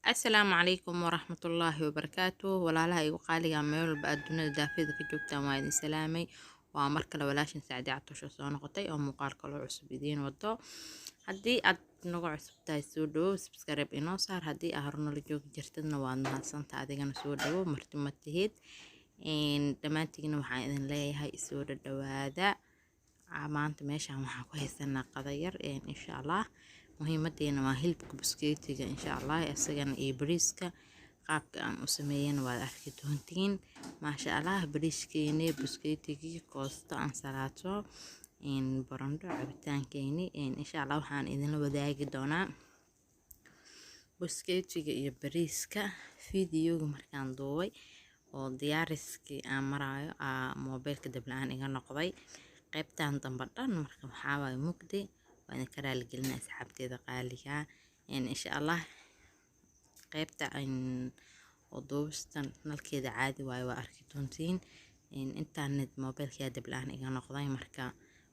السلام عليكم ورحمة الله وبركاته walaalaha igu qaaliga meel walba aad dunida daafida ka joogtaan waa idin salaamay waa mar kale walaashin Saacidi Catosho soo noqotay oo muuqaal kale cusub idiin wado haddii aad nagu cusub tahay soo dhawow subscribe inoo saar haddii aad horna la joogi jirtadna waad mahadsantahay adigana soo dhawow marti ma tihid dhammaantiina waxaan idin leeyahay soo dhawaada maanta meeshaan waxaan ku haysanaa qada yar insha Allah muhiimadeena waa hilibka buskeetiga insha Allah asagana iyo bariiska qaabka aan u sameeyeen waad arki doontiin maasha Allah bariiskeena buskeetiga koosto aan salaato barandho cabitaankeeni insha Allah waxaan idin wadaagi doonaa buskeetiga iyo bariiska fiidiyowga markaan duubay oo diyaariskii aan maraayo mobilka dablaan iga noqday qaybtan dambe dhan marka waxaa waay mugdi waan ka raali gelinaa asxaabteeda qaaliga insha Allah qaybta oo duubistan nalkeeda caadi waay waa arki doontiin internet mobilka dablaan iga noqday marka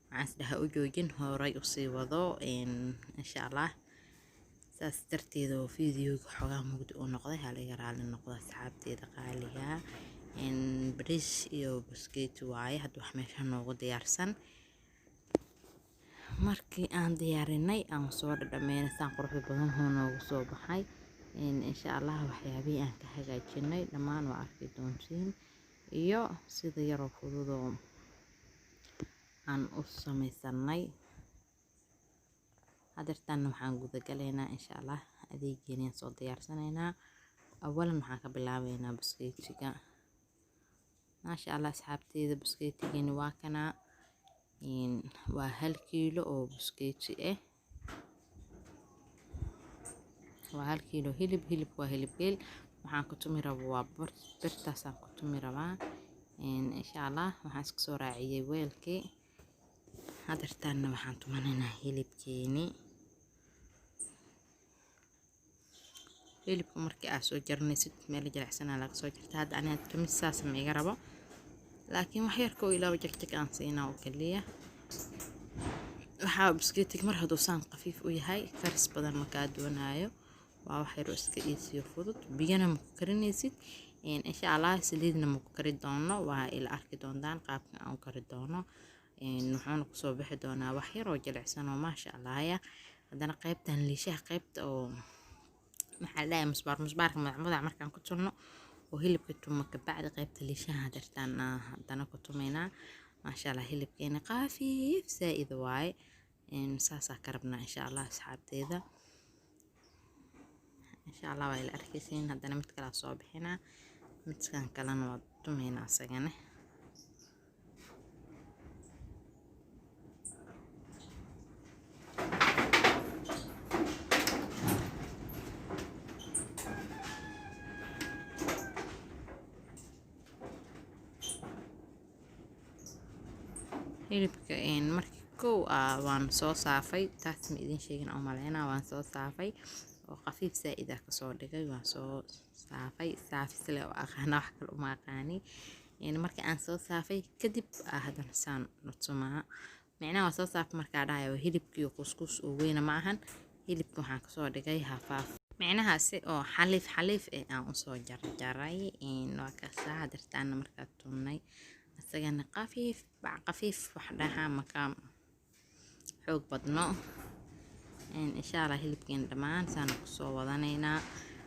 waxaan isdhaha u joojin horay u sii wado insha Allah saas darteeda oo fiidiyowga xogaa mugdi u noqday hal iga raali noqdo asxaabteeda qaaliga bariis iyo buskeeti waaye hadda wax meesha noogu diyaarsan markii aan diyaarinay aan soo dhadhameynay saan quruxda badan oo noogu soo baxay insha Allah waxyaabihii aan ka hagaajinay dhammaan waa arki doontiin iyo sida yaroo fudud oo aan u sameysanay hadartan waxaan guda galeynaa insha Allah adeeggeena soo diyaarsanaynaa awalan waxaan ka bilaabeynaa buskeetiga maasha Allah asxaabteeda buskeetigeena waa kana waa 1 kiilo oo buskeeti ah waa 1 kiilo hilib waa hilib geel waxaan ku tumi rabaa waa birtaas aan ku tumi rabaa insha Allah waxaan iska soo raaciyay weelkii hadartaana waxaan tumanaynaa hilibkeeni hilibka markii aad soo jarnaysid meel jilicsan laga soo jartaa hadda aniga tumisaas ma iga rabo laakiin wax yar koo ilaa jartay aan siinaa oo kaliya waxa buskeetiga mar hadduu saan qafiif u yahay karis badan ma ka doonayo waa wax yar oo iska easy fudud biyana ma ku karinaysid insha Allah saliidna ma ku kari doono waa ila arki doontaan qaabka aan u kari doono wuxuuna ku soo bixi doonaa wax yar oo jilicsan oo maasha Allah haddana qaybtan liishaha qaybta oo maxaa la musbaarka madax markaan ku turno oo hilibka tuma ka bacdi qaybta liishaha hadartaan haddana ku tumeynaa maasha Allah hilibkeena qafiif saa'id waay saasa ka rabnaa insha Allah asxaabteeda insha Allah waa ila arkaysiin haddana mid kale soo bixinaa midkan kalena waa tumeynaa asagana hilibka markii kow waan soo saafay taas ma idin sheegin oo maleena waan soo saafay oo qafiif saa'id ah ka soo dhigay waan soo saafay saafis leh oo aqaana wax kale uma aqaani markii aan soo saafay kadib haddana saan nutsumaa macnaha waan soo saafay markaa dhahayo hilibkii kuskus oo weyn ma ahan hilibka waxaan ka soo dhigay hafaaf macnahaasi oo xaliif aan u soo jarjaray waa ka saadartaana markaa tumnay asagana qafiif wax dhaha maka xoog badno insha Allah hilibkeena dhammaan saan ku soo wadanaynaa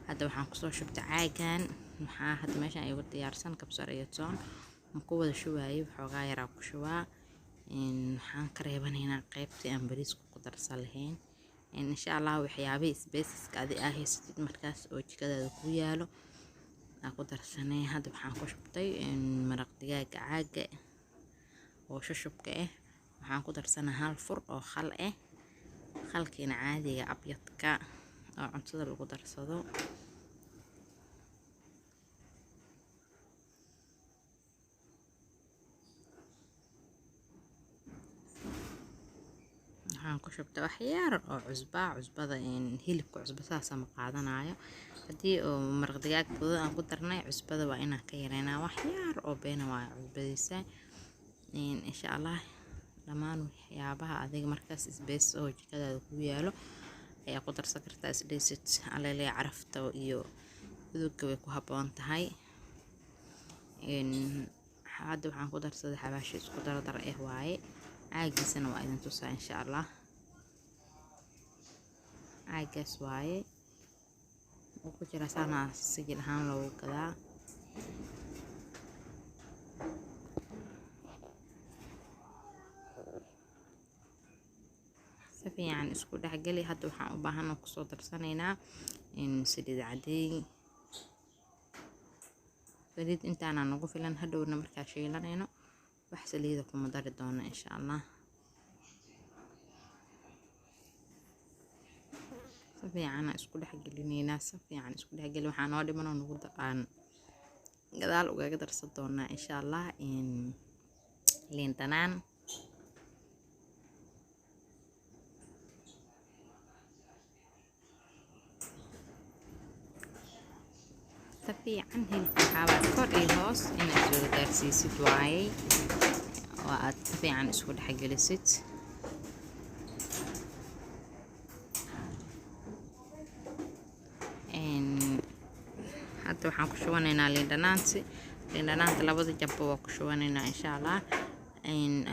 hadda waxaan ku soo shubtay caagan waxaa hadda meeshan ay ugu diyaarsan kabsar iyo toon ma ku wada shubaayay waxoogaa yaraa ku shubaa waxaan ka reebanaynaa qaybtii aan bariiska ku darsan lahayn insha Allah waxyaabihii spaceska adi haysatid markaas oo jikadaada ku yaalo ku darsanay hadda waxaan ku shubtay maraq digaaga caaga oo shushubka waxaan ku darsanaa 1 fur oo khal khalkiina caadiga abyadka oo cuntada lagu darsado waxaan ku shubtay wax yar oo cusbada hilibka cusba saas ma qaadanayo haddii oo maraq digaag badan aan ku darnay cusbada waa inaan ka yareynaa wax yar oo beena waa cusbadiisa insha Allah dhammaan waxyaabaha adiga markaas space oo jikadaada ku yaalo ayaa ku darsan kartaa isdhaysid aleele carafta iyo udugga way ku habboon tahay. hadda waxaan ku darsaday xawaashi isku dardar waaye, caagiisana waa idin tusaa insha Allah. caagaas waaye oo ku jira sana sigil ahaan loogu gadaa. si fiican isku dhexgali. hadda waxaan u baahanaa ku soo darsanaynaa saliid caday. saliid intaana nagu filan, hadhowna markaa shiilanayno wax saliida kuma dari doono insha Allah. si fiican isku dhexgalinaynaa, si fiican isku dhexgali. waxaan oo dhiman oo nagu aan gadaal uga darsan doonaa insha Allah liin dhanaan. fiican hilibka kor iyo hoos inaad soo gaarsiisid waaye, oo aad si fiican isku dhexgelisid. hadda waxaan ku shubanaynaa liin dhanaanta labada jabba waa ku shubanaynaa insha Allah.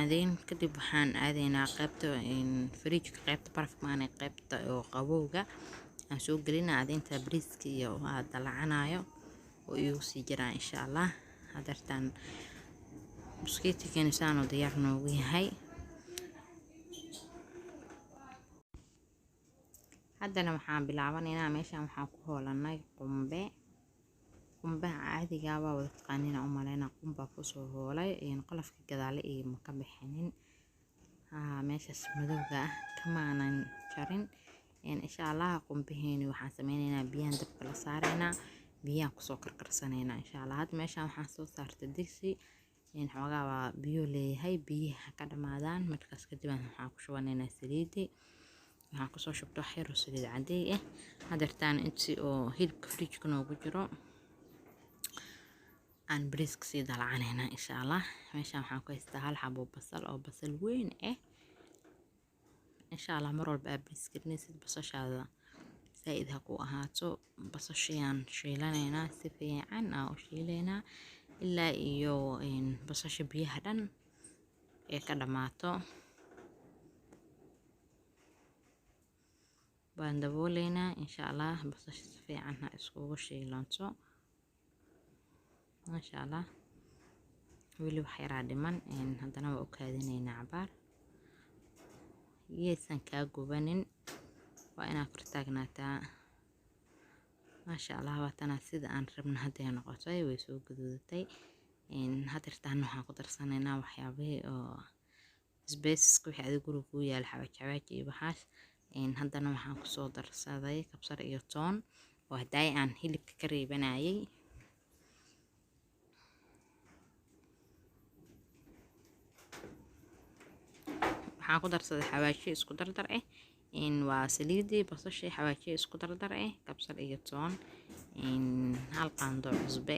adeen kadib waxaan aadaynaa qaybta fridge-ka, qaybta barafka maana qaybta oo qabowga aan soo gelinaa. adeenta bariiska iyo dalacanayo oo igu sii jiraan insha Allah. hadartaan buskeetigeena saan oo diyaar noogu yahay. haddana waxaan bilaabanaynaa, meeshaan waxaan ku hoolanay qumbaha caadiga waa wada taqaaniina u maleynaa. qumba ku soo hoolay qolofka gadaale iyo ma ka bixinin. meeshaas madowga kamaanan jarin insha Allah. qumbaheeni waxaan sameynaynaa biyaan dabka la saaraynaa, biyaan kusoo karkarsanaynaa insha Allah. hadda meeshaan waxaan soo saartay digsi xoogaa waa biyo leeyahay, biyaha ka dhamaadaan markaas kadib waxaan ku shubanaynaa saliidi. waxaan kusoo shubto xiro saliid caday hadartaan intii oo hilibka fridge-ka noogu jiro aan bariiska sii dalacanayna insha Allah. meeshaan waxaan ku haystaa hal xabo basal oo basal weyn insha Allah. mar walba aad bariiska karinaysid basashaada saaid ha ku ahaato. basashayaan shiilanaynaa, si fiican aan u shiilaynaa ilaa iyo basasha biyaha dhan ee ka dhamaato. baan dabooleynaa insha Allah. basasha si fiican ha iskugu shiilanto masha Allah. weli wax yaraa dhiman, haddana waa u kaadinaynaa cabaar. yeysan kaa gubanin, waa inaad kor taagnaataa masha Allah. waatana sida aan rabno hadday noqotay, way soo gaduudatay. hadartaan waxaan ku darsanaynaa waxyaabihii oo isbeesiska wixii adiga guriga ku yaal, xawaaji iyo waxaas. haddana waxaan kusoo darsaday kabsar iyo toon oo hadday aan hilibka ka reebanayay. waxaan ku darsaday xawaaji isku dardar waa saliidii, basasha, xawaaji isku dardar kabsar iyo toon, hal qaando cusbe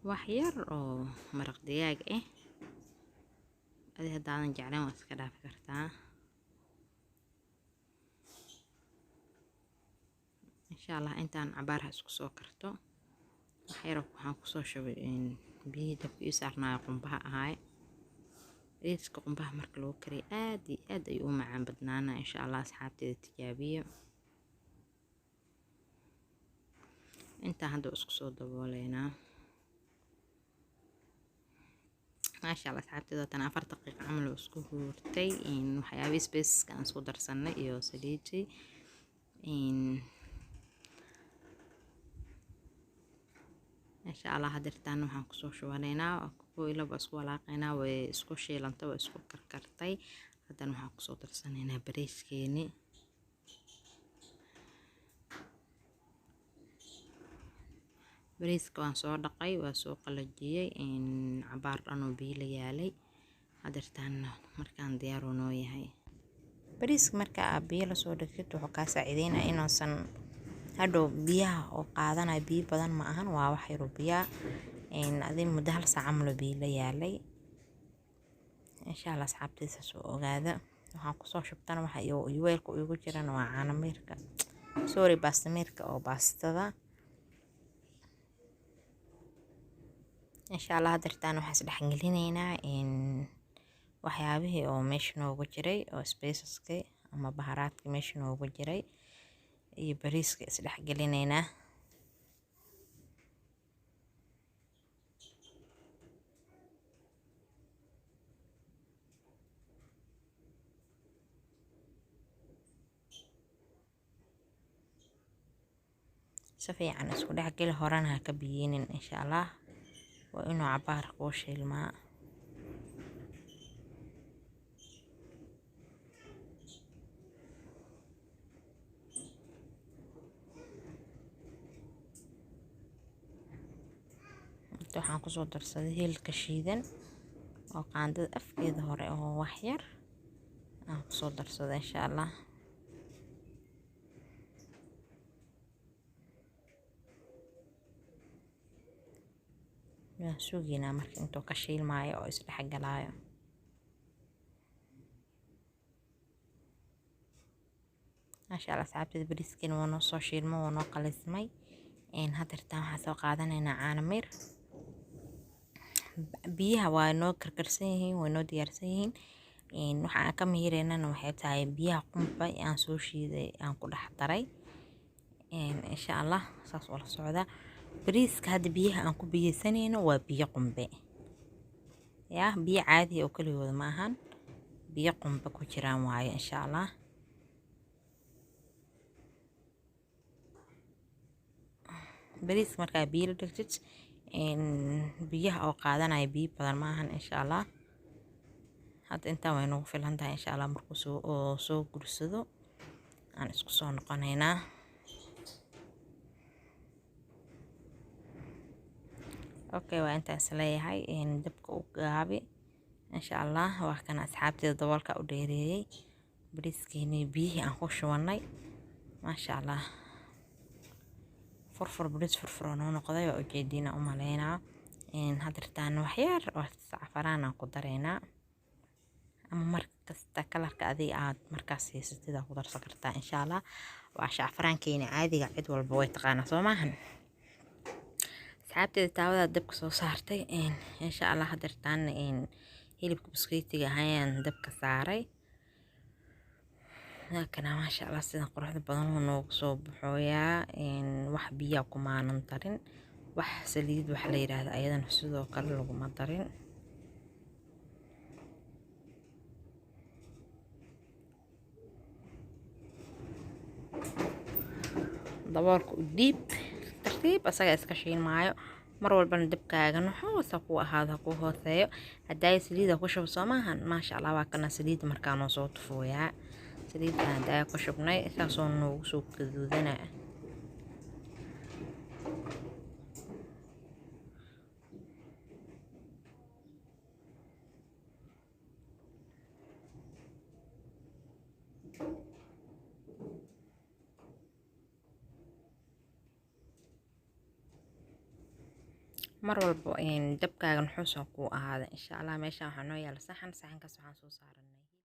wax yar oo maraq digaag adi haddaadan jeclayn waa iska dhaafi kartaa insha Allah. intaan cabaarha isku soo karto wax yar waxaan kusoo shubay biyihii dabka ii saarnaayo qumbaha ahaay. bariiska qumbaha marka lagu kariyo aad iyo aad ayuu u macaan badnaanaa insha Allah. asxaabteeda tijaabiyo. intaan hadda isku soo dabooleynaa masha Allah. asxaabteeda tan 4 daqiiqo camal oo isku huurtay waxyaabihii spaceska aan isku darsanay iyo saliidii insha Allah. hadartaan waxaan kusoo shubanaynaa ilaa isku walaaqaynaa, way isku shiilantay, way isku karkartay. haddana waxaan kusoo darsanaynaa bariiskeeni. bariiska waan soo dhaqay, waa soo qalajiyay cabaar dhan oo biyo la yaalay. hadartaan markaan diyaar noo yahay bariiska, marka aad biyo la soo dhigtid wuxuu kaa saacideynaa inuusan hadhow biyaha oo qaadanaya biyo badan ma ahan, waa wax yar oo biyaha adin muddo hal saac camal biyo la yaalay insha Allah. asxaabtiisa soo ogaada waxaan kusoo shubtana waxa iyo weelka ugu jirana waa caano miirka, sorry baasta miirka oo baastada. insha Allah hadirtaan waxaan isdhexgelinaynaa in waxyaabihii oo meesha noogu jiray oo spaceska ama baharaadka meesha noogu jiray iyo bariiska isdhexgelinaynaa. si fiican isku dhexgeli, horena ha ka biyeenin insha Allah, waa inuu cabaar kuu shiilmaa. waxaan kusoo darsaday hilka shiidan oo qaandada afkeeda hore oo wax yar aan kusoo darsaday insha Allah. waan suuginaa marka intuu ka shiilmaayo oo isdhexgalaayo. maasha Allah asxaabteeda bariiskana waa noo soo shiilmo, waa noo qalismay. hadirtaan waxaan soo qaadanaynaa caano miir. biyaha waa noo karkarsan yihiin, waa noo diyaarsan yihiin. waxaan ka miireynana waxay tahay biyaha qumba aan soo shiiday aan ku dhex daray. insha Allah saas oo la socda. bariiska hadda biyaha aan ku biyeysanayno waa biyo qumbe, yaa biyo caadi oo kaligooda ma ahan, biyo qumbe ku jiraan waaye insha Allah. bariiska markaa biyo la dhigtid biyaha oo qaadanaya biyo badan ma ahan insha Allah. hadda intaan way noogu filan tahay insha Allah. markuu soo gursado aan isku soo noqonaynaa. okay waa intaan isleeyahay dabka u gaabi insha Allah. waa kana asxaabteeda daboolka u dheereeyay bariiskeeni biyihii aan ku shubanay. maasha Allah furfur bariis furfur noo noqday waa ujeediina u maleynaa. hadirtaan wax yar oo safaraan aan ku dareynaa, ama markasta kalarka adiga aad markaas haysatid aad ku darsan kartaa insha Allah. waa shacfaraankeena caadiga cid walba way taqaanaa soo maahan. asxaabteeda taawada dabka soo saartay insha Allah. hadirtaan hilibka biskeytiga ayaan dabka saaray. kana maasha Allah sida quruxda badan oo noogu soo baxooyaa. wax biyo kumaanan darin, wax saliid wax la yiraahdo ayadana sidoo kale laguma darin. daboolka u dhiib tartiib asaga iska shiilmaayo. mar walbana dabkaaga hoose ku ahaado ku hooseeyo. hadday saliida ku shubo soo maahan. maasha Allah waa kana saliida markaa noo soo tufooyaa. saliida hadda ku shubnay saasoo noogu soo gaduudana. mar walba dabkaaga wuxuu soo ku ahaada insha Allah. meeshaan waxaa noo yaala saxan, saxankaas waxaan soo saaranay